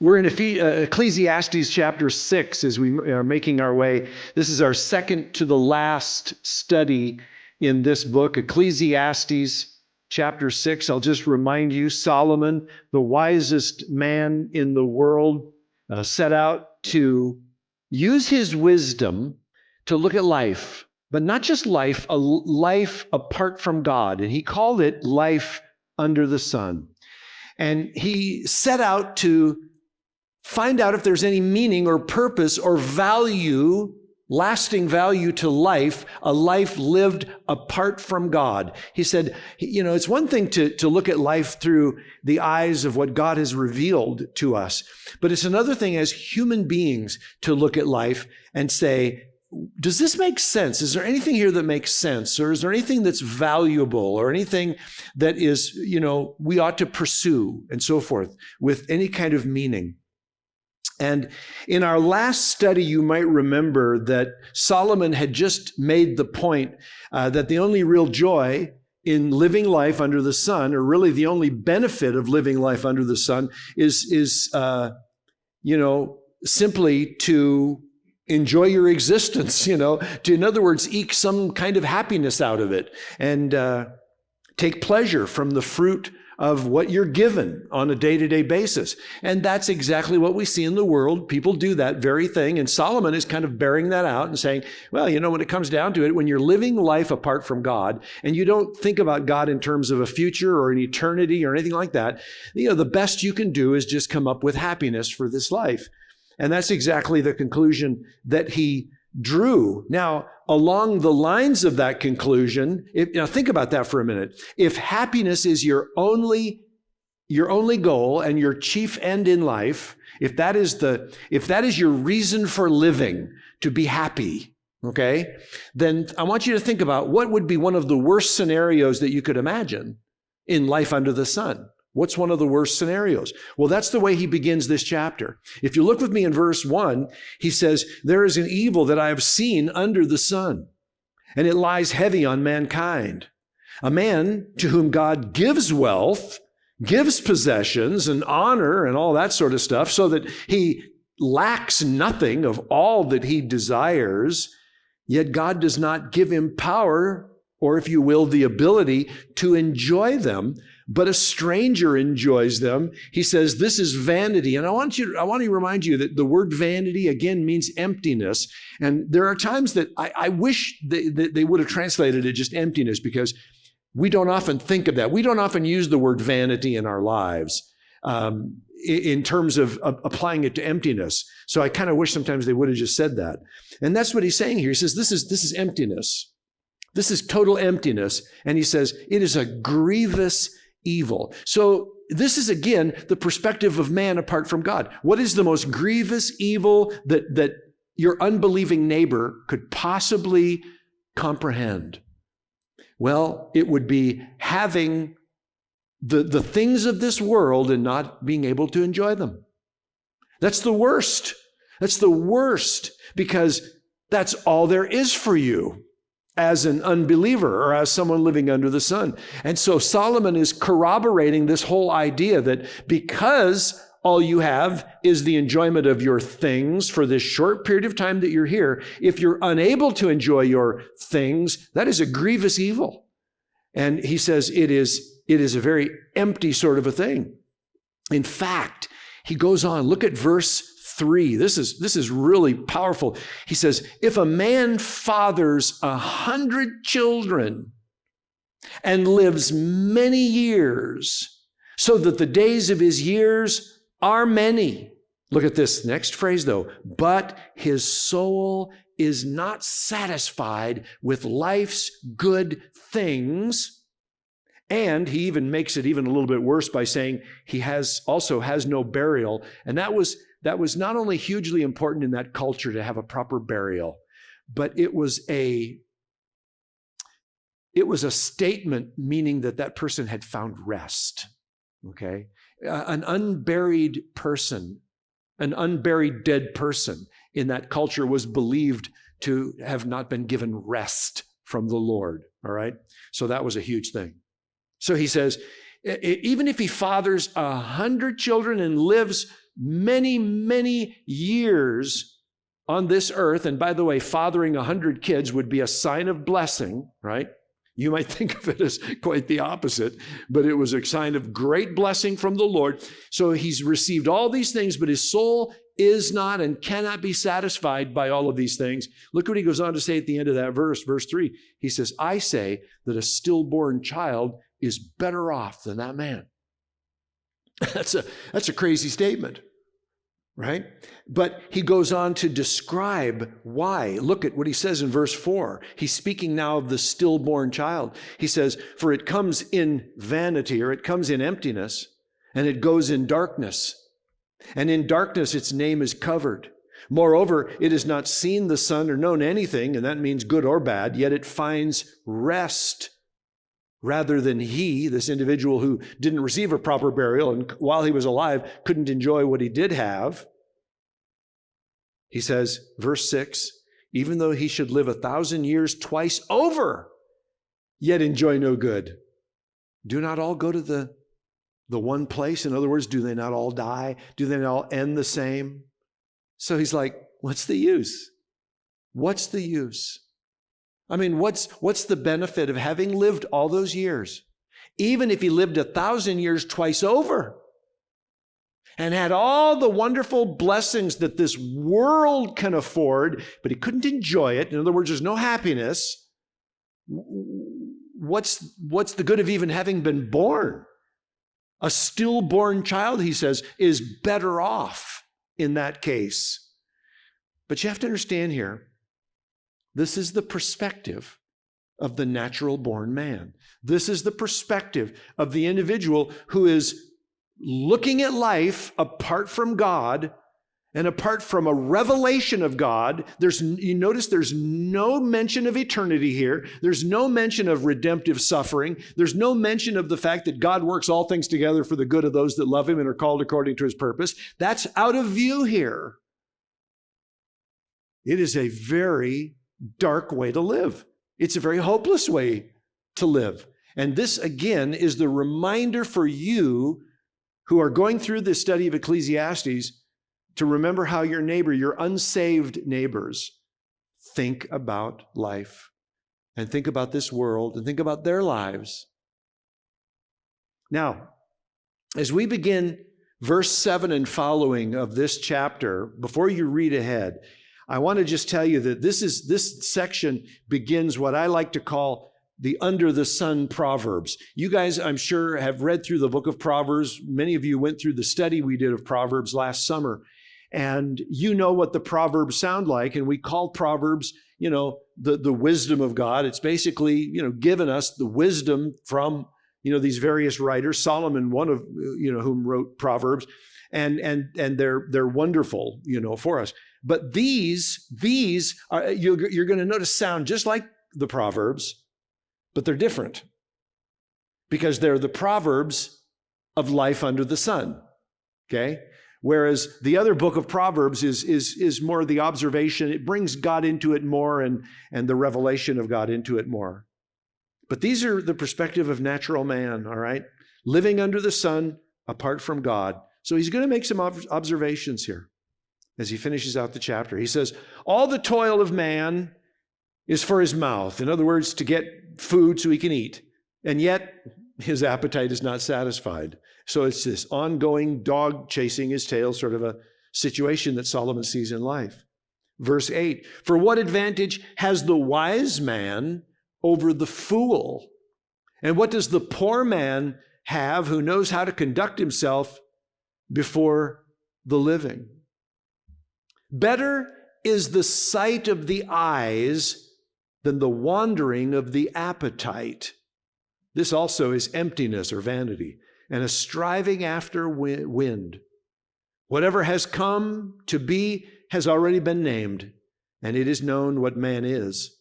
We're in Ecclesiastes chapter 6 as we are making our way. This is our second to the last study in this book, Ecclesiastes chapter 6. I'll just remind you, Solomon, the wisest man in the world, set out to use his wisdom to look at life, but not just life, a life apart from God. And he called it life under the sun. And he set out to find out if there's any meaning or purpose or value, lasting value to life, a life lived apart from God. He said, it's one thing to look at life through the eyes of what God has revealed to us, but it's another thing as human beings to look at life and say, does this make sense? Is there anything here that makes sense? Or is there anything that's valuable or anything that is, we ought to pursue and so forth with any kind of meaning? And in our last study, you might remember that Solomon had just made the point that the only real joy in living life under the sun, or really the only benefit of living life under the sun, is simply to enjoy your existence, to, in other words, eke some kind of happiness out of it and take pleasure from the fruit of what you're given on a day-to-day basis. And that's exactly what we see in the world. People do that very thing. And Solomon is kind of bearing that out and saying, well, when it comes down to it, when you're living life apart from God and you don't think about God in terms of a future or an eternity or anything like that, the best you can do is just come up with happiness for this life. And that's exactly the conclusion that he drew. Now, along the lines of that conclusion, think about that for a minute. If happiness is your only goal and your chief end in life, if that is your reason for living, to be happy, okay, then I want you to think about what would be one of the worst scenarios that you could imagine in life under the sun. What's one of the worst scenarios? Well, that's the way he begins this chapter. If you look with me in verse 1, he says, there is an evil that I have seen under the sun, and it lies heavy on mankind. A man to whom God gives wealth, gives possessions and honor and all that sort of stuff, so that he lacks nothing of all that he desires, yet God does not give him power, or if you will, the ability to enjoy them. But a stranger enjoys them. He says, this is vanity. And I want to remind you that the word vanity, again, means emptiness. And there are times that I wish they would have translated it just emptiness, because we don't often think of that. We don't often use the word vanity in our lives in terms of applying it to emptiness. So I kind of wish sometimes they would have just said that. And that's what he's saying here. He says, this is emptiness. This is total emptiness. And he says, it is a grievous evil. So this is, again, the perspective of man apart from God. What is the most grievous evil that your unbelieving neighbor could possibly comprehend? Well, it would be having the things of this world and not being able to enjoy them. That's the worst. That's the worst, because that's all there is for you as an unbeliever or as someone living under the sun. And so Solomon is corroborating this whole idea that because all you have is the enjoyment of your things for this short period of time that you're here, if you're unable to enjoy your things, that is a grievous evil. And he says it is a very empty sort of a thing. In fact, he goes on, look at verse 3. This is really powerful. He says, if a man fathers 100 children and lives many years, so that the days of his years are many. Look at this next phrase though. But his soul is not satisfied with life's good things. And he even makes it even a little bit worse by saying he also has no burial. And that was not only hugely important in that culture to have a proper burial, but it was a statement meaning that person had found rest, okay? An unburied person, an unburied dead person in that culture was believed to have not been given rest from the Lord, all right? So that was a huge thing. So he says, even if he fathers 100 children and lives many, many years on this earth. And by the way, fathering 100 kids would be a sign of blessing, right? You might think of it as quite the opposite, but it was a sign of great blessing from the Lord. So he's received all these things, but his soul is not and cannot be satisfied by all of these things. Look what he goes on to say at the end of that verse, verse 3. He says, I say that a stillborn child is better off than that man. That's a crazy statement, right? But he goes on to describe why. Look at what he says in verse 4. He's speaking now of the stillborn child. He says, for it comes in vanity, or it comes in emptiness, and it goes in darkness. And in darkness its name is covered. Moreover, it has not seen the sun or known anything, and that means good or bad, yet it finds rest rather than he, this individual who didn't receive a proper burial and while he was alive couldn't enjoy what he did have. He says, verse 6, even though he should live 1,000 years twice over, yet enjoy no good. Do not all go to the one place? In other words, do they not all die? Do they not all end the same? So he's like, what's the use? What's the use? I mean, what's the benefit of having lived all those years? Even if he lived 1,000 years twice over and had all the wonderful blessings that this world can afford, but he couldn't enjoy it. In other words, there's no happiness. What's the good of even having been born? A stillborn child, he says, is better off in that case. But you have to understand here, this is the perspective of the natural born man. This is the perspective of the individual who is looking at life apart from God and apart from a revelation of God. You notice there's no mention of eternity here. There's no mention of redemptive suffering. There's no mention of the fact that God works all things together for the good of those that love him and are called according to his purpose. That's out of view here. It is a very dark way to live. It's a very hopeless way to live. And this, again, is the reminder for you who are going through this study of Ecclesiastes to remember how your neighbor, your unsaved neighbors, think about life and think about this world and think about their lives. Now, as we begin verse 7 and following of this chapter, before you read ahead, I want to just tell you that this section begins what I like to call the under the sun Proverbs. You guys, I'm sure, have read through the book of Proverbs. Many of you went through the study we did of Proverbs last summer. And you know what the Proverbs sound like. And we call Proverbs, the wisdom of God. It's basically, given us the wisdom from, these various writers. Solomon, one of, whom wrote Proverbs. And they're wonderful, for us. But these are, you're going to notice, sound just like the Proverbs, but they're different because they're the Proverbs of life under the sun, okay? Whereas the other book of Proverbs is more the observation. It brings God into it more and the revelation of God into it more. But these are the perspective of natural man, all right? Living under the sun apart from God. So he's going to make some observations here as he finishes out the chapter. He says, all the toil of man is for his mouth. In other words, to get food so he can eat. And yet his appetite is not satisfied. So it's this ongoing dog chasing his tail sort of a situation that Solomon sees in life. Verse 8, for what advantage has the wise man over the fool? And what does the poor man have who knows how to conduct himself before the living? Better is the sight of the eyes than the wandering of the appetite. This also is emptiness or vanity, and a striving after wind. Whatever has come to be has already been named, and it is known what man is,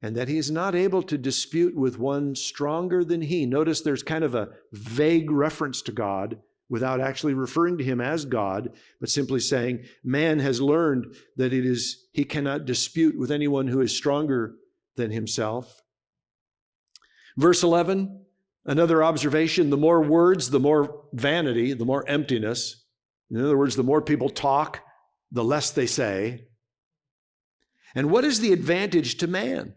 and that he is not able to dispute with one stronger than he. Notice there's kind of a vague reference to God without actually referring to him as God, but simply saying man has learned that he cannot dispute with anyone who is stronger than himself. Verse 11, another observation, the more words, the more vanity, the more emptiness. In other words, the more people talk, the less they say. And what is the advantage to man?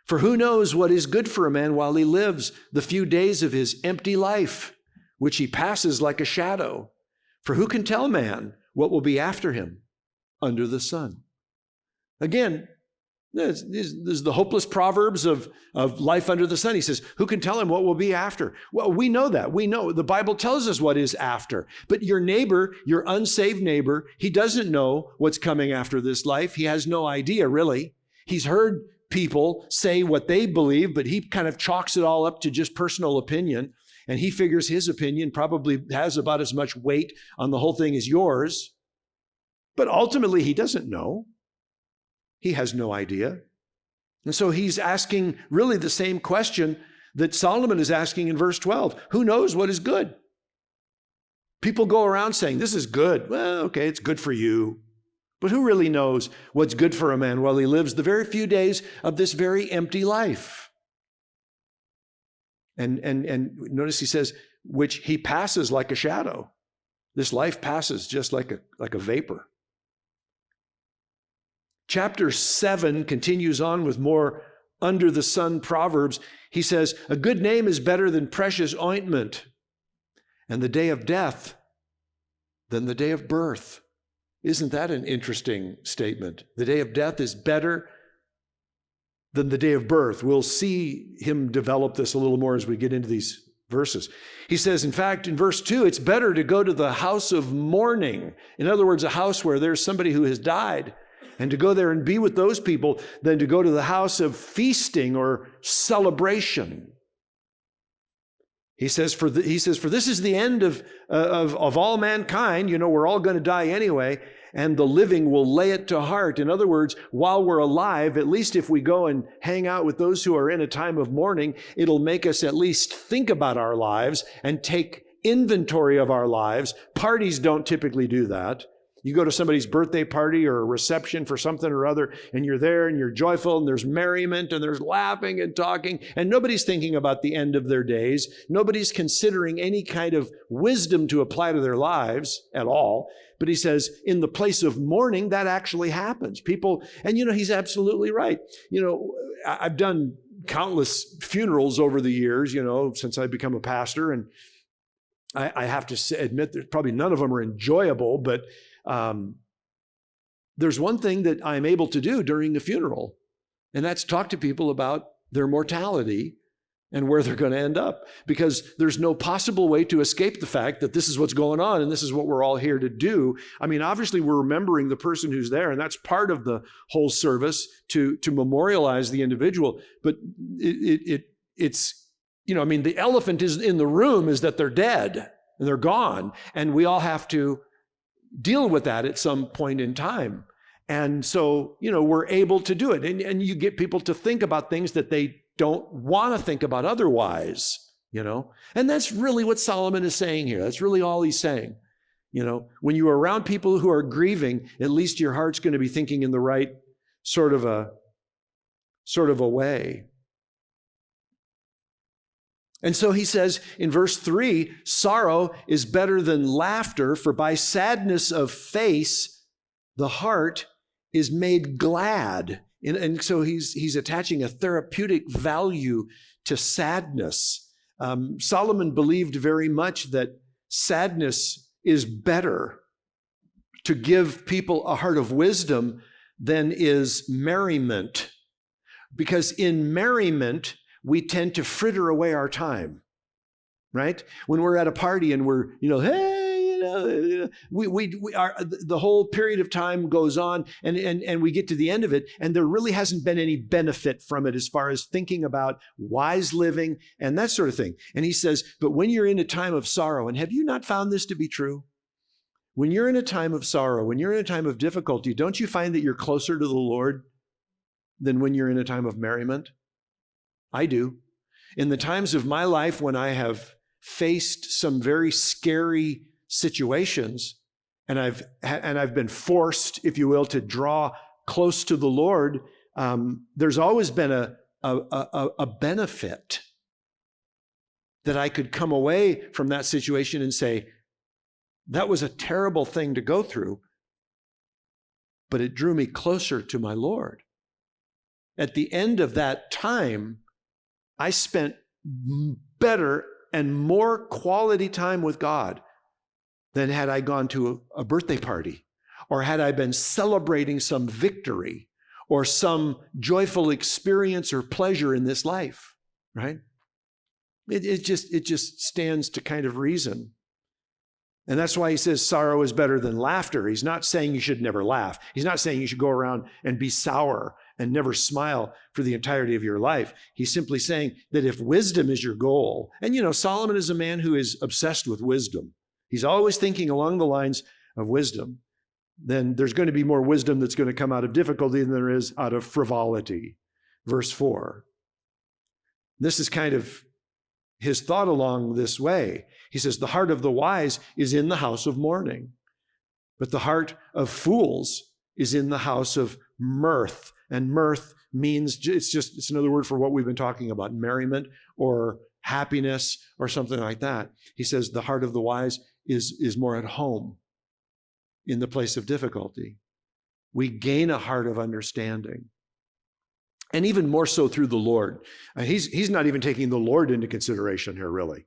For who knows what is good for a man while he lives the few days of his empty life, which he passes like a shadow? For who can tell man what will be after him under the sun? Again, this is the hopeless proverbs of life under the sun. He says, who can tell him what will be after? Well, we know that. We know the Bible tells us what is after. But your neighbor, your unsaved neighbor, he doesn't know what's coming after this life. He has no idea, really. He's heard people say what they believe, but he kind of chalks it all up to just personal opinion. And he figures his opinion probably has about as much weight on the whole thing as yours. But ultimately, he doesn't know. He has no idea. And so he's asking really the same question that Solomon is asking in verse 12. Who knows what is good? People go around saying, this is good. Well, okay, it's good for you. But who really knows what's good for a man while he lives the very few days of this very empty life? And notice he says, which he passes like a shadow. This life passes just like a vapor. Chapter 7 continues on with more under the sun proverbs. He says, a good name is better than precious ointment, and the day of death than the day of birth. Isn't that an interesting statement? The day of death is better than the day of birth. We'll see him develop this a little more as we get into these verses. He says, in fact, in verse 2, it's better to go to the house of mourning. In other words, a house where there's somebody who has died, and to go there and be with those people than to go to the house of feasting or celebration. He says, for this is the end of all mankind. You know, we're all going to die anyway, and the living will lay it to heart. In other words, while we're alive, at least if we go and hang out with those who are in a time of mourning, it'll make us at least think about our lives and take inventory of our lives. Parties don't typically do that. You go to somebody's birthday party or a reception for something or other, and you're there and you're joyful and there's merriment and there's laughing and talking, and nobody's thinking about the end of their days. Nobody's considering any kind of wisdom to apply to their lives at all. But he says, in the place of mourning, that actually happens. People, and you know, he's absolutely right. You know, I've done countless funerals over the years, you know, since I've become a pastor, and I have to admit that probably none of them are enjoyable, but there's one thing that I'm able to do during the funeral, and that's talk to people about their mortality and where they're going to end up, because there's no possible way to escape the fact that this is what's going on and this is what we're all here to do. I mean, obviously we're remembering the person who's there, and that's part of the whole service to memorialize the individual. But it's, you know, I mean, the elephant is in the room is that they're dead and they're gone, and we all have to deal with that at some point in time. And so, you know, we're able to do it. And you get people to think about things that they don't want to think about otherwise, you know. And that's really what Solomon is saying here. That's really all he's saying. You know, when you're around people who are grieving, at least your heart's going to be thinking in the right sort of a way. And so he says in verse 3, sorrow is better than laughter, for by sadness of face, the heart is made glad. And so he's attaching a therapeutic value to sadness. Solomon believed very much that sadness is better to give people a heart of wisdom than is merriment. Because in merriment, we tend to fritter away our time, right? When we're at a party and we're, you know, hey, you know, the whole period of time goes on, and we get to the end of it, and there really hasn't been any benefit from it as far as thinking about wise living and that sort of thing. And he says, but when you're in a time of sorrow, and have you not found this to be true? When you're in a time of sorrow, when you're in a time of difficulty, don't you find that you're closer to the Lord than when you're in a time of merriment? I do. In the times of my life when I have faced some very scary situations, and I've been forced, if you will, to draw close to the Lord, there's always been a benefit that I could come away from that situation and say, That was a terrible thing to go through, but it drew me closer to my Lord. At the end of that time, I spent better and more quality time with God than had I gone to a birthday party, or had I been celebrating some victory or some joyful experience or pleasure in this life, right? It just stands to kind of reason. And that's why he says sorrow is better than laughter. He's not saying you should never laugh. He's not saying you should go around and be sour and never smile for the entirety of your life. He's simply saying that if wisdom is your goal, and Solomon is a man who is obsessed with wisdom. He's always thinking along the lines of wisdom. Then there's going to be more wisdom that's going to come out of difficulty than there is out of frivolity. Verse 4. This is kind of his thought along this way. He says, the heart of the wise is in the house of mourning, but the heart of fools is in the house of mirth. And mirth means, it's another word for what we've been talking about, merriment or happiness or something like that. He says the heart of the wise is more at home in the place of difficulty. We gain a heart of understanding. And even more so through the Lord. He's not even taking the Lord into consideration here, really.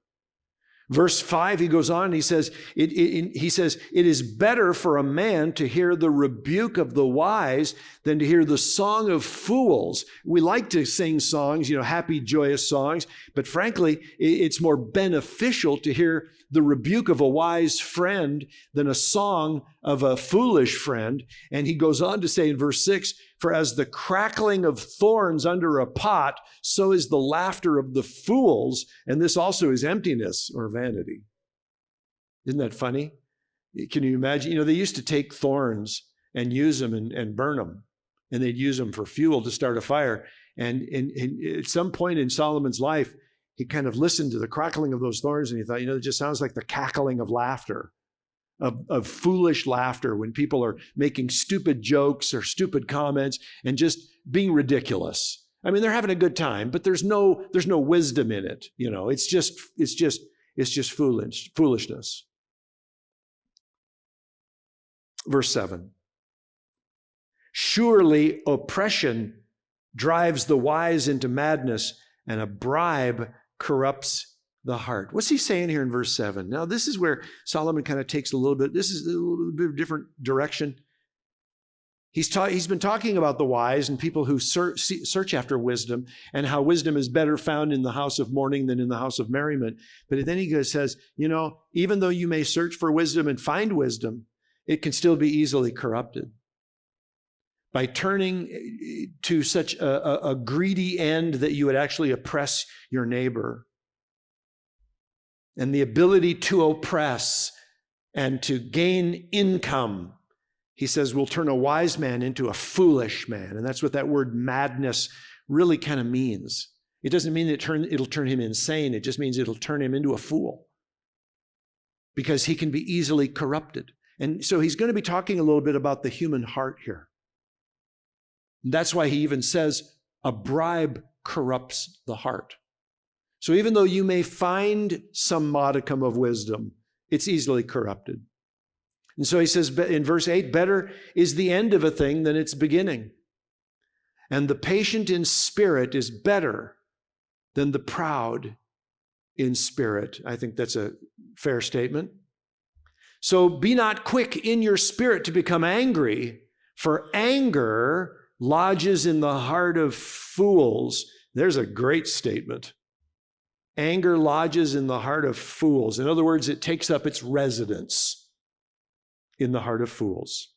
Verse 5, he goes on and he says, it is better for a man to hear the rebuke of the wise than to hear the song of fools. We like to sing songs, happy, joyous songs, but frankly, it's more beneficial to hear the rebuke of a wise friend than a song of a foolish friend. And he goes on to say in verse 6, for as the crackling of thorns under a pot, so is the laughter of the fools, and this also is emptiness or vanity. Isn't that funny? Can you imagine? They used to take thorns and use them and burn them, and they'd use them for fuel to start a fire. And at some point in Solomon's life, he kind of listened to the crackling of those thorns, and he thought, it just sounds like the cackling of laughter. Of foolish laughter when people are making stupid jokes or stupid comments and just being ridiculous. I mean, they're having a good time, but there's no wisdom in it. It's just foolishness. Verse 7. Surely oppression drives the wise into madness, and a bribe corrupts the heart. What's he saying here in verse 7? Now, this is where Solomon kind of takes this is a little bit of a different direction. He's been talking about the wise and people who search after wisdom and how wisdom is better found in the house of mourning than in the house of merriment. But then he says, even though you may search for wisdom and find wisdom, it can still be easily corrupted. By turning to such a greedy end that you would actually oppress your neighbor. And the ability to oppress and to gain income, he says, will turn a wise man into a foolish man. And that's what that word madness really kind of means. It doesn't mean it'll turn him insane. It just means it'll turn him into a fool because he can be easily corrupted. And so he's going to be talking a little bit about the human heart here. And that's why he even says a bribe corrupts the heart. So even though you may find some modicum of wisdom, it's easily corrupted. And so he says in verse 8, better is the end of a thing than its beginning. And the patient in spirit is better than the proud in spirit. I think that's a fair statement. So be not quick in your spirit to become angry, for anger lodges in the heart of fools. There's a great statement. Anger lodges in the heart of fools. In other words, it takes up its residence in the heart of fools.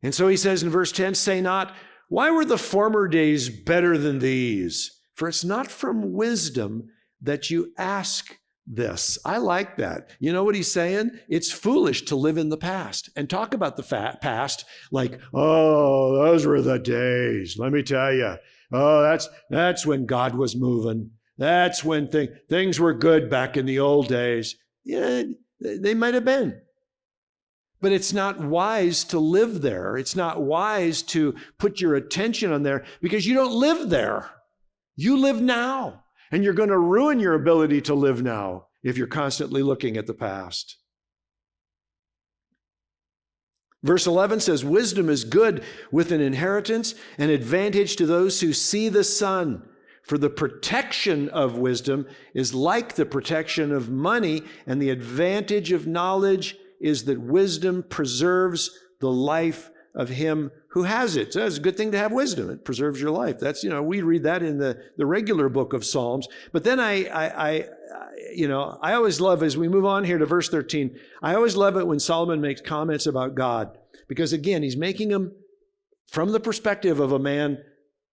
And so he says in verse 10, say not, why were the former days better than these? For it's not from wisdom that you ask this. I like that. You know what he's saying? It's foolish to live in the past and talk about the past like, oh, those were the days. Let me tell you. Oh, that's when God was moving. That's when things were good back in the old days. Yeah, they might have been. But it's not wise to live there. It's not wise to put your attention on there because you don't live there. You live now. And you're going to ruin your ability to live now if you're constantly looking at the past. Verse 11 says, wisdom is good with an inheritance, an advantage to those who see the sun. For the protection of wisdom is like the protection of money, and the advantage of knowledge is that wisdom preserves the life of him who has it. So it's a good thing to have wisdom. It preserves your life. That's, we read that in the regular book of Psalms. But then I always love, as we move on here to verse 13, I always love it when Solomon makes comments about God, because again, he's making them from the perspective of a man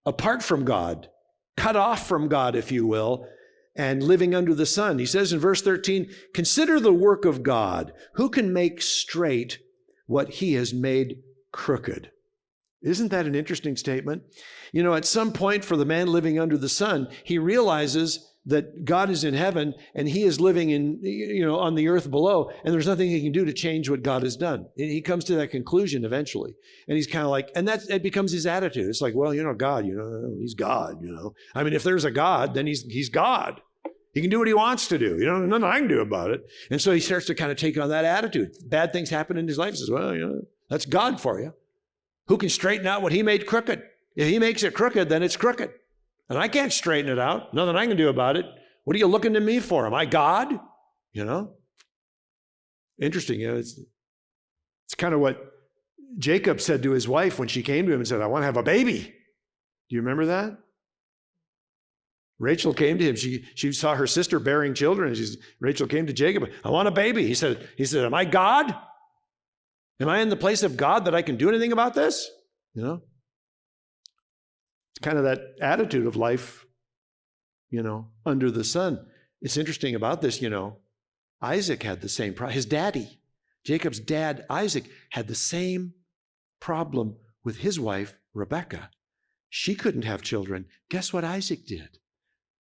apart from God, cut off from God, if you will, and living under the sun. He says in verse 13, consider the work of God. Who can make straight what he has made crooked? Isn't that an interesting statement? At some point for the man living under the sun, he realizes that God is in heaven and he is living on the earth below, and there's nothing he can do to change what God has done. He comes to that conclusion eventually. And he's kind of like, and it becomes his attitude. It's like, well, God, he's God, I mean, if there's a God, then he's God. He can do what he wants to do. Nothing I can do about it. And so he starts to kind of take on that attitude. Bad things happen in his life. He says, well, that's God for you. Who can straighten out what he made crooked? If he makes it crooked, then it's crooked. And I can't straighten it out. Nothing I can do about it. What are you looking to me for? Am I God? Interesting. It's kind of what Jacob said to his wife when she came to him and said, I want to have a baby. Do you remember that? Rachel came to him. She saw her sister bearing children. Rachel came to Jacob. I want a baby. He said, am I God? Am I in the place of God that I can do anything about this? It's kind of that attitude of life, under the sun. It's interesting about this, Isaac had the same problem. His daddy, Jacob's dad, Isaac, had the same problem with his wife, Rebekah. She couldn't have children. Guess what Isaac did?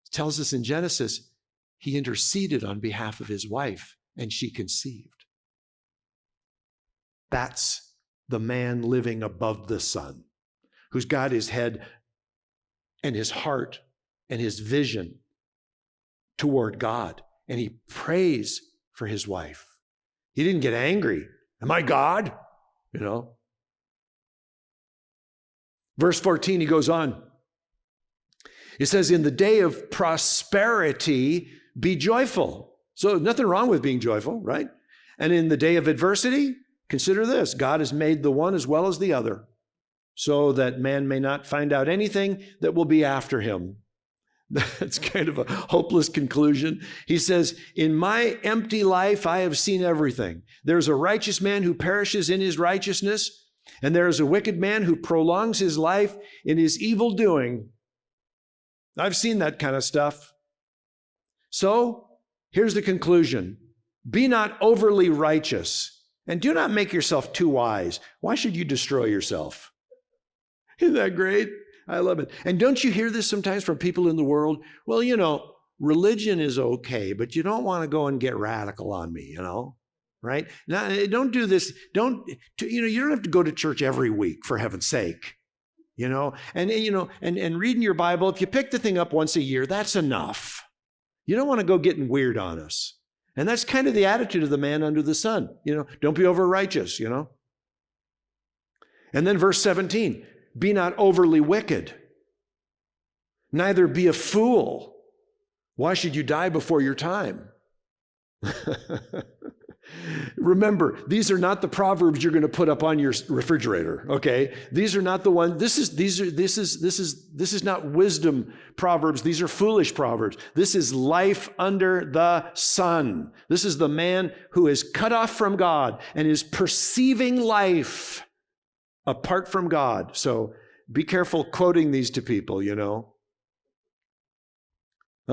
It tells us in Genesis, he interceded on behalf of his wife, and she conceived. That's the man living above the sun, who's got his head and his heart and his vision toward God. And he prays for his wife. He didn't get angry. Am I God? Verse 14, he goes on. It says, in the day of prosperity, be joyful. So nothing wrong with being joyful, right? And in the day of adversity, consider this, God has made the one as well as the other, so that man may not find out anything that will be after him. That's kind of a hopeless conclusion. He says, in my empty life, I have seen everything. There's a righteous man who perishes in his righteousness, and there is a wicked man who prolongs his life in his evil doing. I've seen that kind of stuff. So here's the conclusion. Be not overly righteous, and do not make yourself too wise. Why should you destroy yourself? Isn't that great? I love it. And don't you hear this sometimes from people in the world? Well, religion is okay, but you don't want to go and get radical on me, right? Now, don't do this. You don't have to go to church every week, for heaven's sake, and reading your Bible. If you pick the thing up once a year, that's enough. You don't want to go getting weird on us. And that's kind of the attitude of the man under the sun. Don't be over righteous, And then verse 17, be not overly wicked, neither be a fool. Why should you die before your time? Remember, these are not the proverbs you're going to put up on your refrigerator, okay? These are not the ones. This is not wisdom proverbs. These are foolish proverbs. This is life under the sun. This is the man who is cut off from God and is perceiving life apart from God. So be careful quoting these to people, I'm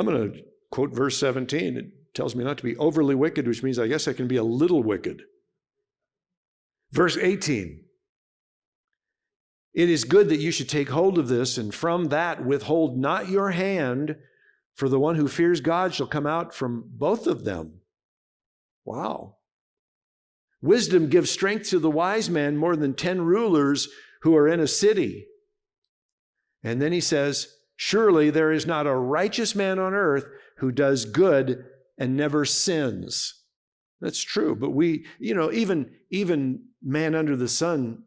going to quote verse 17. It tells me not to be overly wicked, which means I guess I can be a little wicked. Verse 18. It is good that you should take hold of this, and from that withhold not your hand, for the one who fears God shall come out from both of them. Wow. Wisdom gives strength to the wise man more than 10 rulers who are in a city. And then he says, surely there is not a righteous man on earth who does good and never sins. That's true. But we, even man under the sun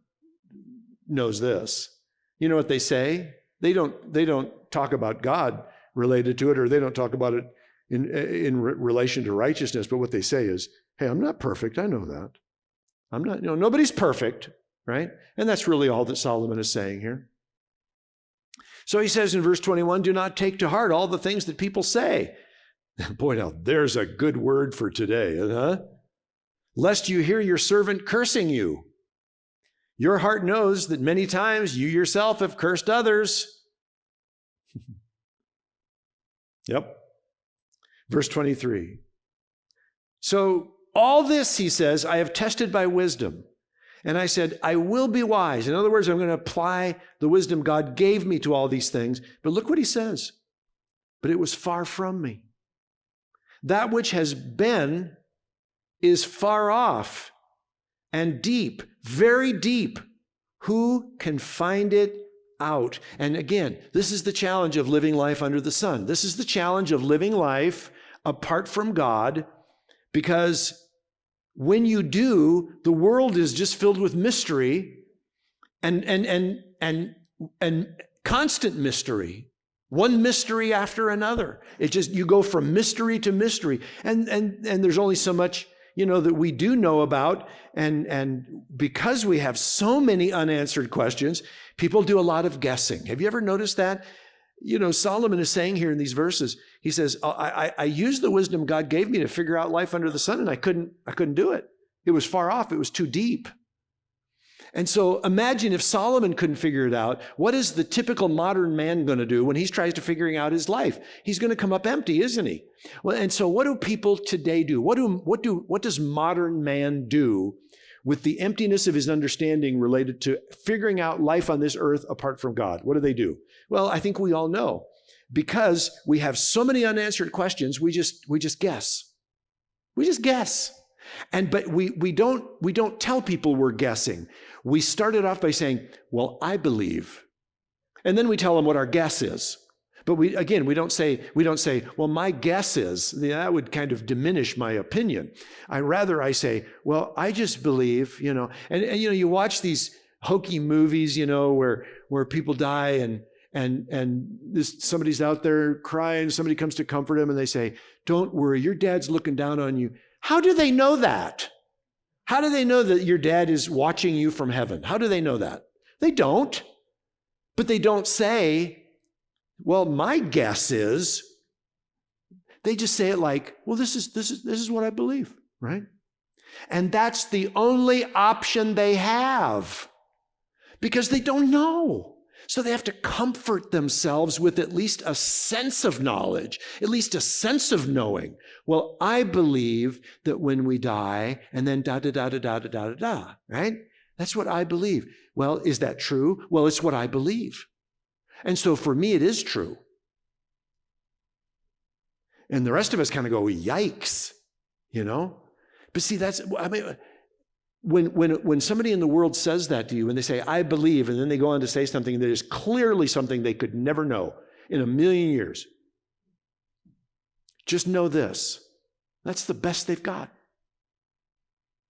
knows this. You know what they say? They don't talk about God related to it, or they don't talk about it in relation to righteousness. But what they say is, hey, I'm not perfect. I know that. I'm not, nobody's perfect, right? And that's really all that Solomon is saying here. So he says in verse 21, do not take to heart all the things that people say. Boy, now there's a good word for today, huh? Lest you hear your servant cursing you. Your heart knows that many times you yourself have cursed others. Yep. Verse 23. So all this, he says, I have tested by wisdom. And I said, I will be wise. In other words, I'm going to apply the wisdom God gave me to all these things. But look what he says. But it was far from me. That which has been is far off and deep, very deep. Who can find it out? And again, this is the challenge of living life under the sun. This is the challenge of living life apart from God, because when you do, the world is just filled with mystery and constant mystery. One mystery after another. You go from mystery to mystery. And there's only so much, that we do know about. And because we have so many unanswered questions, people do a lot of guessing. Have you ever noticed that? Solomon is saying here in these verses, he says, I used the wisdom God gave me to figure out life under the sun, and I couldn't do it. It was far off. It was too deep. And so imagine if Solomon couldn't figure it out, what is the typical modern man going to do when he tries to figuring out his life? He's going to come up empty, isn't he? Well, and so what do people today do? What does modern man do with the emptiness of his understanding related to figuring out life on this earth apart from God? What do? Well, I think we all know. Because we have so many unanswered questions, we just guess. We just guess. But we don't tell people we're guessing. We started off by saying, well, I believe. And then we tell them what our guess is. But we don't say, well, my guess is. That would kind of diminish my opinion. I say, well, I just believe, and you watch these hokey movies, where people die and somebody's out there crying, somebody comes to comfort him and they say, don't worry, your dad's looking down on you. How do they know that? How do they know that your dad is watching you from heaven? How do they know that? They don't. But they don't say, well, my guess is. They just say it like, well, this is what I believe, right? And that's the only option they have, because they don't know. So they have to comfort themselves with at least a sense of knowledge, at least a sense of knowing. Well, I believe that when we die, and then da, right? That's what I believe. Well, is that true? Well, it's what I believe. And so for me, it is true. And the rest of us kind of go, yikes, But see, when somebody in the world says that to you and they say, I believe, and then they go on to say something that is clearly something they could never know in a million years, just know this. That's the best they've got.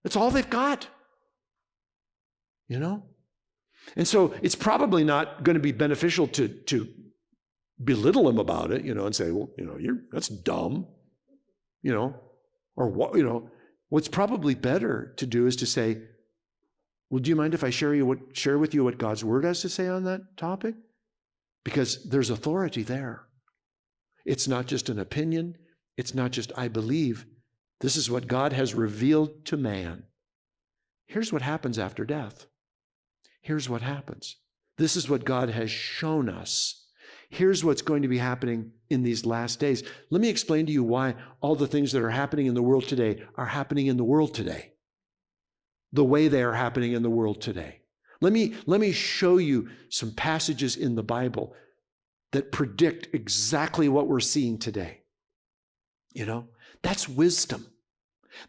That's all they've got. And so it's probably not going to be beneficial to belittle them about it, and say, well, that's dumb, or what, What's probably better to do is to say, well, do you mind if I share with you what God's word has to say on that topic? Because there's authority there. It's not just an opinion. It's not just I believe. This is what God has revealed to man. Here's what happens after death. Here's what happens. This is what God has shown us. Here's what's going to be happening in these last days. Let me explain to you why all the things that are happening in the world today are happening in the world today, the way they are happening in the world today. Let me show you some passages in the Bible that predict exactly what we're seeing today. That's wisdom.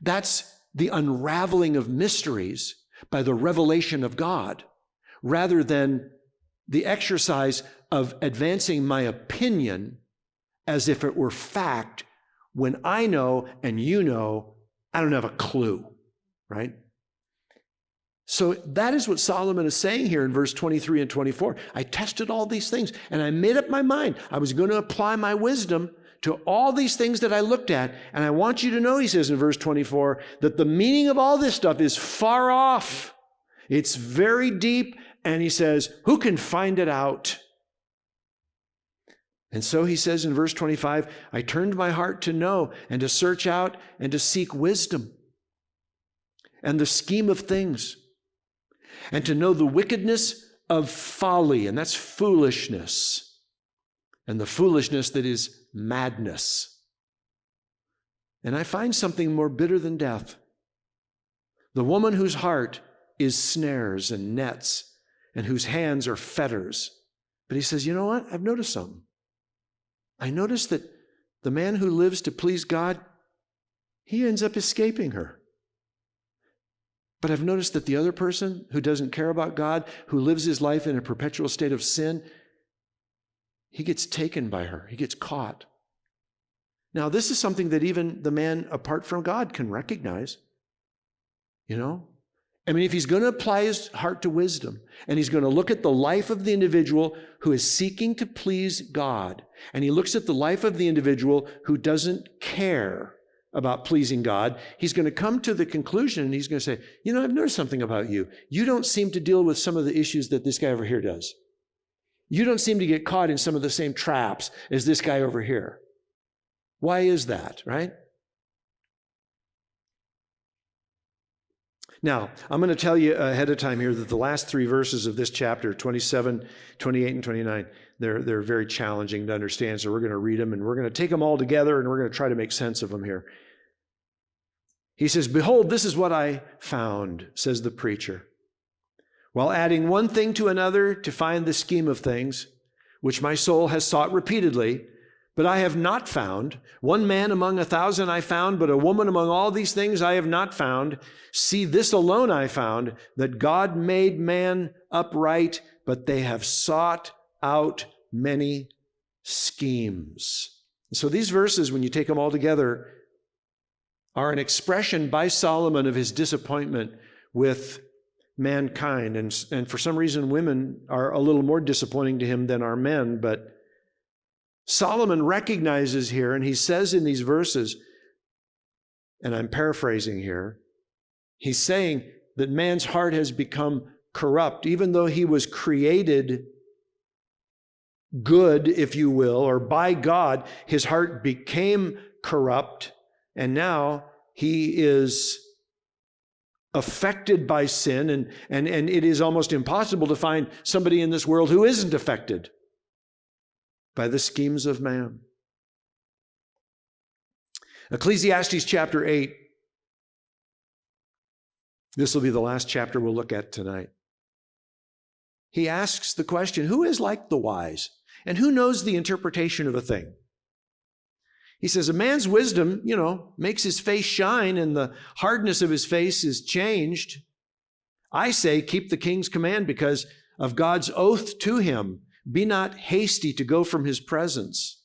That's the unraveling of mysteries by the revelation of God, rather than the exercise of advancing my opinion as if it were fact, when I know and you know I don't have a clue, right? So that is what Solomon is saying here in verse 23 and 24. I tested all these things and I made up my mind. I was going to apply my wisdom to all these things that I looked at. And I want you to know, he says in verse 24, that the meaning of all this stuff is far off. It's very deep. And he says, who can find it out? And so he says in verse 25, I turned my heart to know and to search out and to seek wisdom and the scheme of things, and to know the wickedness of folly, and that's foolishness, and the foolishness that is madness. And I find something more bitter than death. The woman whose heart is snares and nets, and whose hands are fetters. But he says, you know what? I've noticed something. I noticed that the man who lives to please God, he ends up escaping her. But I've noticed that the other person who doesn't care about God, who lives his life in a perpetual state of sin, he gets taken by her. He gets caught. Now, this is something that even the man apart from God can recognize. You know? I mean, if he's going to apply his heart to wisdom, and he's going to look at the life of the individual who is seeking to please God, and he looks at the life of the individual who doesn't care about pleasing God, he's going to come to the conclusion and he's going to say, you know, I've noticed something about you. You don't seem to deal with some of the issues that this guy over here does. You don't seem to get caught in some of the same traps as this guy over here. Why is that, right? Now, I'm going to tell you ahead of time here that the last three verses of this chapter, 27, 28, and 29, they're very challenging to understand. So we're going to read them and we're going to take them all together and we're going to try to make sense of them here. He says, behold, this is what I found, says the preacher. While adding one thing to another to find the scheme of things, which my soul has sought repeatedly, but I have not found. One man among 1,000 I found, but a woman among all these things I have not found. See, this alone I found, that God made man upright, but they have sought out many schemes. So these verses, when you take them all together, are an expression by Solomon of his disappointment with mankind. And for some reason, women are a little more disappointing to him than are men, but Solomon recognizes here, and he says in these verses, and I'm paraphrasing here, he's saying that man's heart has become corrupt, even though he was created good, if you will, or by God, his heart became corrupt, and now he is affected by sin, and it is almost impossible to find somebody in this world who isn't affected by the schemes of man. Ecclesiastes chapter 8. This will be the last chapter we'll look at tonight. He asks the question, who is like the wise? And who knows the interpretation of a thing? He says, a man's wisdom, makes his face shine and the hardness of his face is changed. I say, keep the king's command because of God's oath to him. Be not hasty to go from his presence.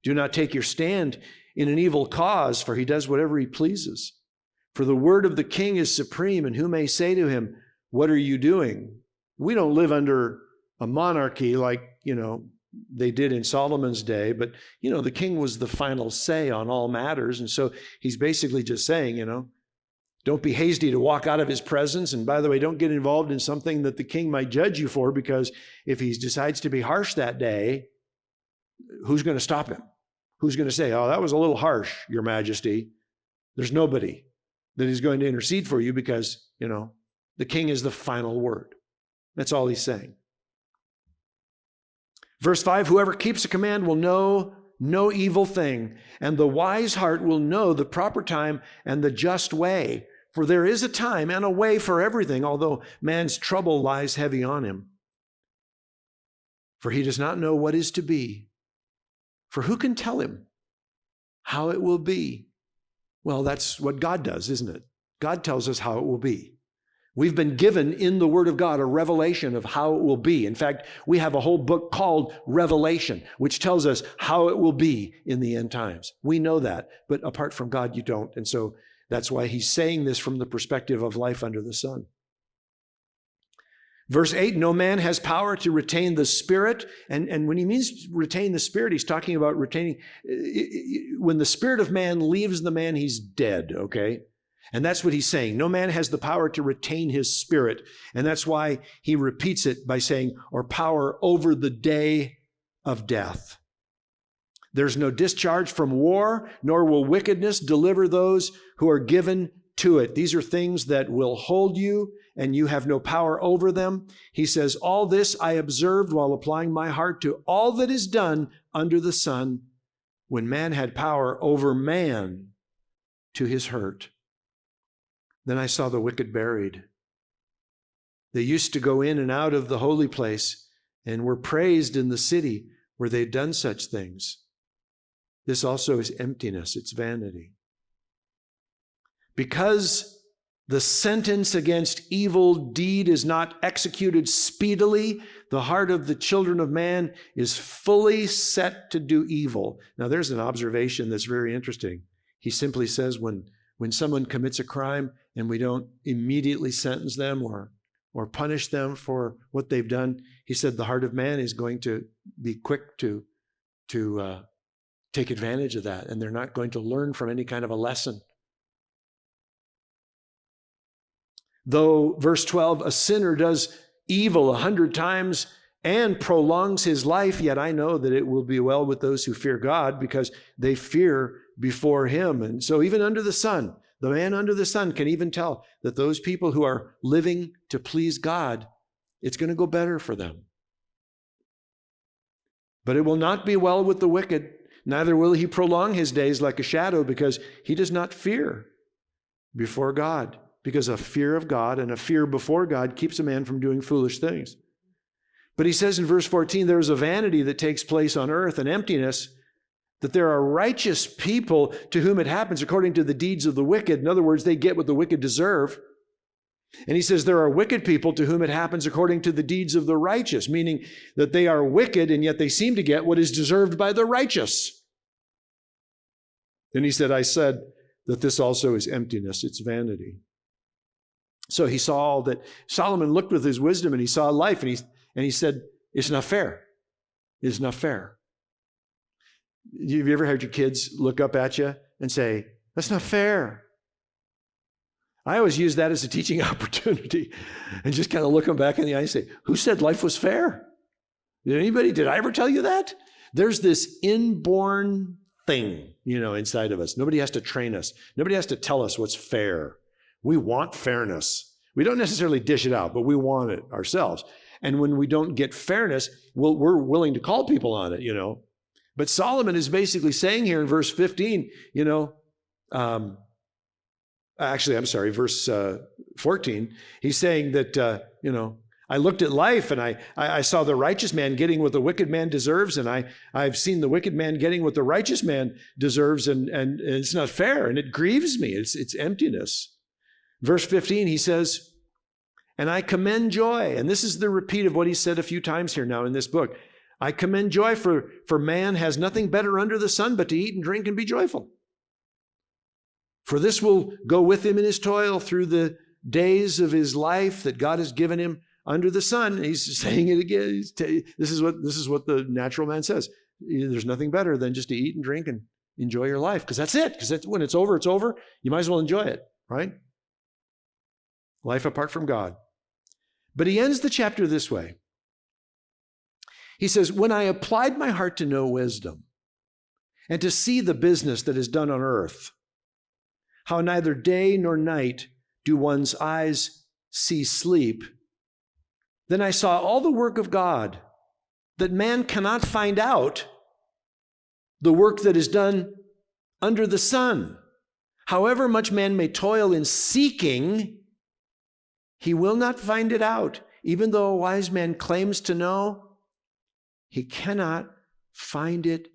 Do not take your stand in an evil cause, for he does whatever he pleases. For the word of the king is supreme, and who may say to him, what are you doing? We don't live under a monarchy like, they did in Solomon's day, but, the king was the final say on all matters. And so he's basically just saying, don't be hasty to walk out of his presence. And by the way, don't get involved in something that the king might judge you for, because if he decides to be harsh that day, who's going to stop him? Who's going to say, oh, that was a little harsh, Your Majesty? There's nobody that is going to intercede for you because, the king is the final word. That's all he's saying. Verse 5, whoever keeps a command will know no evil thing, and the wise heart will know the proper time and the just way. For there is a time and a way for everything, although man's trouble lies heavy on him. For he does not know what is to be. For who can tell him how it will be? Well, that's what God does, isn't it? God tells us how it will be. We've been given in the Word of God a revelation of how it will be. In fact, we have a whole book called Revelation, which tells us how it will be in the end times. We know that, but apart from God, you don't. And so That's why he's saying this from the perspective of life under the sun. Verse 8, no man has power to retain the Spirit. And when he means retain the Spirit, he's talking about retaining, when the spirit of man leaves the man, he's dead, okay? And that's what he's saying. No man has the power to retain his spirit. And that's why he repeats it by saying, or power over the day of death. There's no discharge from war, nor will wickedness deliver those who are given to it. These are things that will hold you, and you have no power over them. He says, all this I observed while applying my heart to all that is done under the sun, when man had power over man to his hurt. Then I saw the wicked buried. They used to go in and out of the holy place and were praised in the city where they'd done such things. This also is emptiness, it's vanity. Because the sentence against evil deed is not executed speedily, the heart of the children of man is fully set to do evil. Now there's an observation that's very interesting. He simply says when someone commits a crime and we don't immediately sentence them or punish them for what they've done, he said the heart of man is going to be quick to take advantage of that, and they're not going to learn from any kind of a lesson. Though, verse 12, a sinner does evil 100 times and prolongs his life, yet I know that it will be well with those who fear God, because they fear before him. And so even under the sun, the man under the sun can even tell that those people who are living to please God, it's going to go better for them. But it will not be well with the wicked, neither will he prolong his days like a shadow, because he does not fear before God. Because a fear of God and a fear before God keeps a man from doing foolish things. But he says in verse 14, there is a vanity that takes place on earth, an emptiness, that there are righteous people to whom it happens according to the deeds of the wicked. In other words, they get what the wicked deserve. And he says there are wicked people to whom it happens according to the deeds of the righteous, meaning that they are wicked and yet they seem to get what is deserved by the righteous. Then he said, I said that this also is emptiness, it's vanity. So he saw all that. Solomon looked with his wisdom and he saw life and he said, it's not fair. It's not fair. Have you ever had your kids look up at you and say, that's not fair? I always use that as a teaching opportunity and just kind of look them back in the eye and say, who said life was fair? Did I ever tell you that? There's this inborn thing, inside of us. Nobody has to train us. Nobody has to tell us what's fair. We want fairness. We don't necessarily dish it out, but we want it ourselves. And when we don't get fairness, we're willing to call people on it, But Solomon is basically saying here in verse 15, verse 14, he's saying that, I looked at life and I saw the righteous man getting what the wicked man deserves, and I've seen the wicked man getting what the righteous man deserves, and it's not fair, and it grieves me. It's emptiness. Verse 15, he says, and I commend joy. And this is the repeat of what he said a few times here now in this book. I commend joy, for man has nothing better under the sun but to eat and drink and be joyful. For this will go with him in his toil through the days of his life that God has given him under the sun. He's saying it again. This is what the natural man says. There's nothing better than just to eat and drink and enjoy your life, because that's it. Because when it's over, it's over. You might as well enjoy it, right? Life apart from God. But he ends the chapter this way. He says, when I applied my heart to know wisdom and to see the business that is done on earth, how neither day nor night do one's eyes see sleep, then I saw all the work of God, that man cannot find out the work that is done under the sun. However much man may toil in seeking, he will not find it out. Even though a wise man claims to know, he cannot find it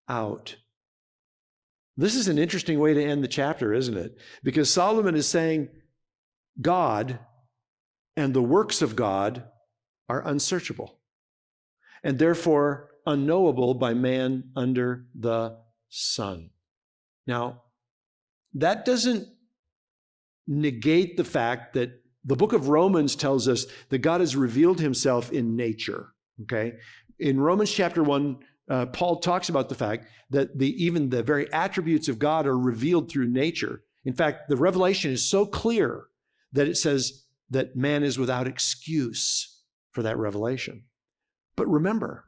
out. This is an interesting way to end the chapter, isn't it? Because Solomon is saying God and the works of God are unsearchable and therefore unknowable by man under the sun. Now, that doesn't negate the fact that the book of Romans tells us that God has revealed himself in nature, okay? In Romans chapter 1, Paul talks about the fact that even the very attributes of God are revealed through nature. In fact, the revelation is so clear that it says that man is without excuse for that revelation. But remember,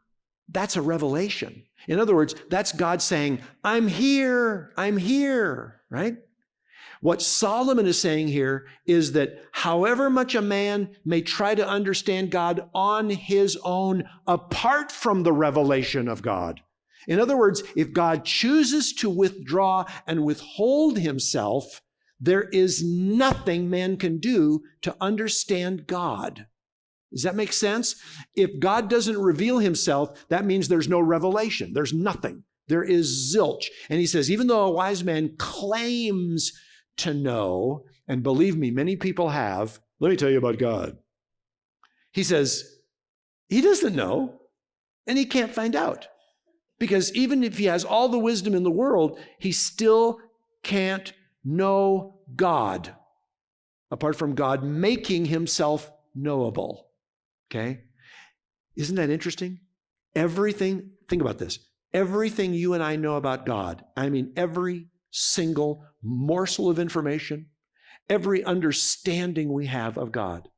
that's a revelation. In other words, that's God saying, I'm here, right? What Solomon is saying here is that however much a man may try to understand God on his own, apart from the revelation of God. In other words, if God chooses to withdraw and withhold himself, there is nothing man can do to understand God. Does that make sense? If God doesn't reveal himself, that means there's no revelation. There's nothing. There is zilch. And he says, even though a wise man claims to know, and believe me, many people have, let me tell you about God. He says, he doesn't know, and he can't find out. Because even if he has all the wisdom in the world, he still can't know God, apart from God making himself knowable. Okay? Isn't that interesting? Everything, think about this, everything you and I know about God, I mean every single morsel of information, every understanding we have of God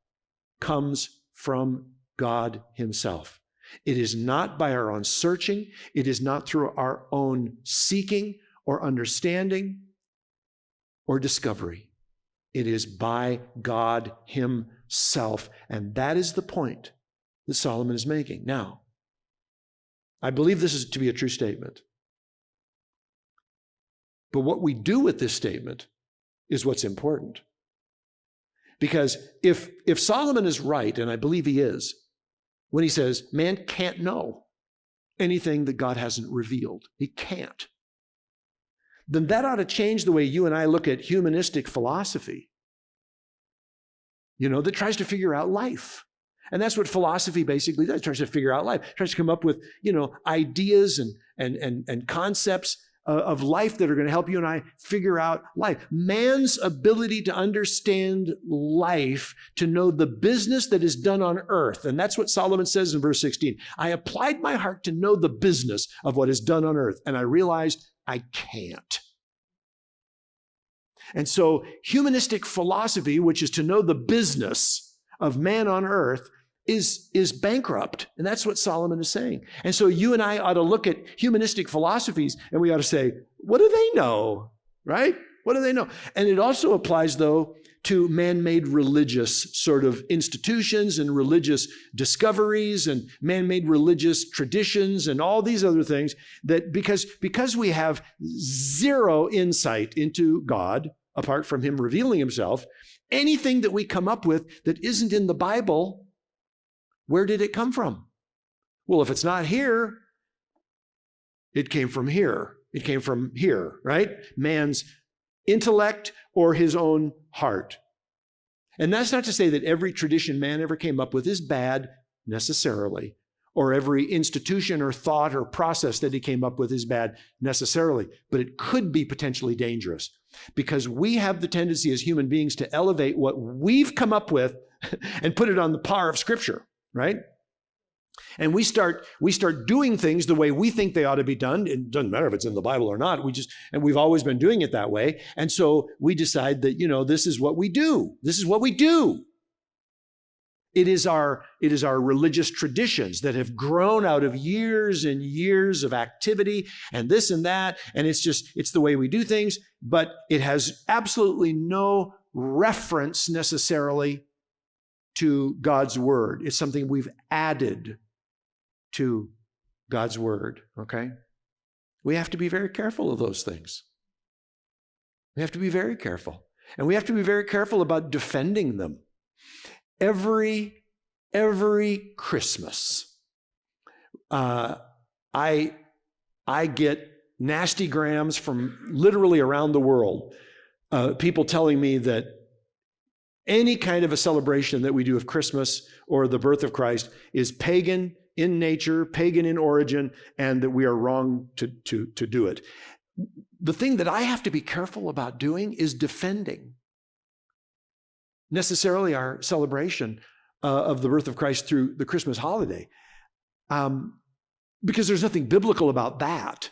comes from God himself. It is not by our own searching. It is not through our own seeking or understanding or discovery. It is by God himself. And that is the point that Solomon is making. Now, I believe this is to be a true statement. But what we do with this statement is what's important. Because if Solomon is right, and I believe he is, when he says man can't know anything that God hasn't revealed, he can't, then that ought to change the way you and I look at humanistic philosophy, that tries to figure out life. And that's what philosophy basically does, tries to figure out life, tries to come up with, ideas and concepts of life that are going to help you and I figure out life. Man's ability to understand life, to know the business that is done on earth. And that's what Solomon says in verse 16. I applied my heart to know the business of what is done on earth, and I realized I can't. And so humanistic philosophy, which is to know the business of man on earth, is bankrupt. And that's what Solomon is saying. And so you and I ought to look at humanistic philosophies and we ought to say, what do they know? Right? What do they know? And it also applies, though, to man-made religious sort of institutions and religious discoveries and man-made religious traditions and all these other things that because we have zero insight into God, apart from him revealing himself, anything that we come up with that isn't in the Bible, where did it come from? Well, if it's not here, it came from here. It came from here, right? Man's intellect or his own heart. And that's not to say that every tradition man ever came up with is bad necessarily, or every institution or thought or process that he came up with is bad necessarily, but it could be potentially dangerous because we have the tendency as human beings to elevate what we've come up with and put it on the par of Scripture. Right? And we start doing things the way we think they ought to be done. It doesn't matter if it's in the Bible or not. And we've always been doing it that way. And so we decide that, this is what we do. This is what we do. It is our religious traditions that have grown out of years and years of activity and this and that. And it's the way we do things, but it has absolutely no reference necessarily to God's word. It's something we've added to God's word, okay? We have to be very careful of those things. We have to be very careful. And we have to be very careful about defending them. Every Christmas, I get nasty grams from literally around the world, people telling me that any kind of a celebration that we do of Christmas or the birth of Christ is pagan in nature, pagan in origin, and that we are wrong to do it. The thing that I have to be careful about doing is defending. necessarily our celebration of the birth of Christ through the Christmas holiday, because there's nothing biblical about that.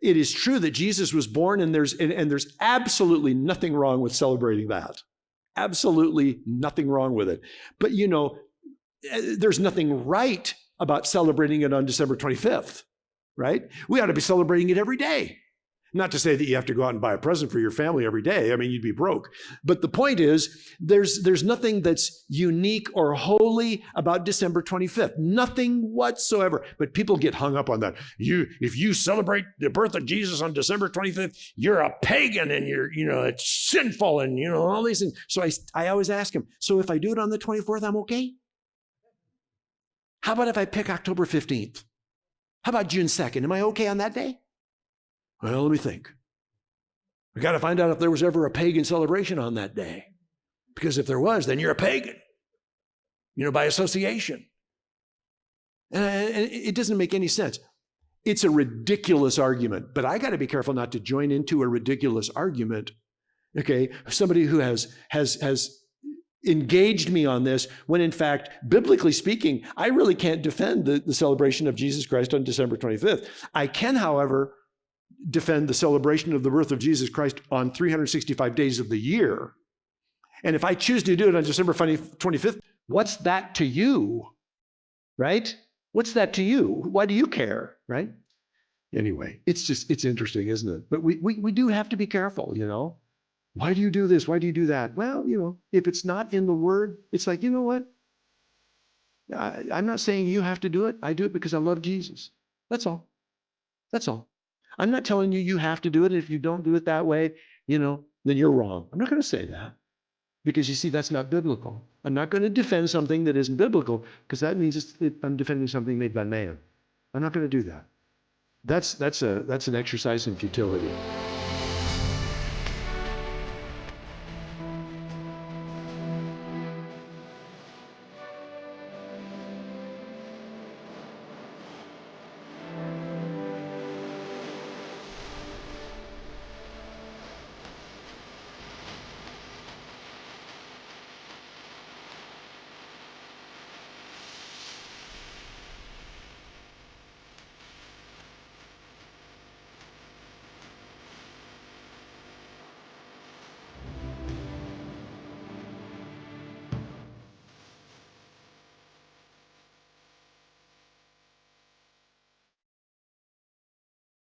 It is true that Jesus was born, and there's absolutely nothing wrong with celebrating that. Absolutely nothing wrong with it. But there's nothing right about celebrating it on December 25th, right? We ought to be celebrating it every day. Not to say that you have to go out and buy a present for your family every day. I mean, you'd be broke. But the point is, there's nothing that's unique or holy about December 25th. Nothing whatsoever. But people get hung up on that. If you celebrate the birth of Jesus on December 25th, you're a pagan, and it's sinful, and all these things. So I always ask them, so if I do it on the 24th, I'm okay? How about if I pick October 15th? How about June 2nd? Am I okay on that day? Well, let me think. We got to find out if there was ever a pagan celebration on that day. Because if there was, then you're a pagan, by association. And it doesn't make any sense. It's a ridiculous argument, but I got to be careful not to join into a ridiculous argument. Okay, somebody who has engaged me on this, when in fact, biblically speaking, I really can't defend the celebration of Jesus Christ on December 25th. I can, however, defend the celebration of the birth of Jesus Christ on 365 days of the year. And if I choose to do it on December 25th, what's that to you? Right? What's that to you? Why do you care? Right? Anyway, it's interesting, isn't it? But we do have to be careful, Why do you do this? Why do you do that? Well, if it's not in the Word, it's like, you know what? I'm not saying you have to do it. I do it because I love Jesus. That's all. That's all. I'm not telling you have to do it. If you don't do it that way, then you're wrong. I'm not going to say that, because you see, that's not biblical. I'm not going to defend something that isn't biblical, because that means I'm defending something made by man. I'm not going to do that. That's an exercise in futility.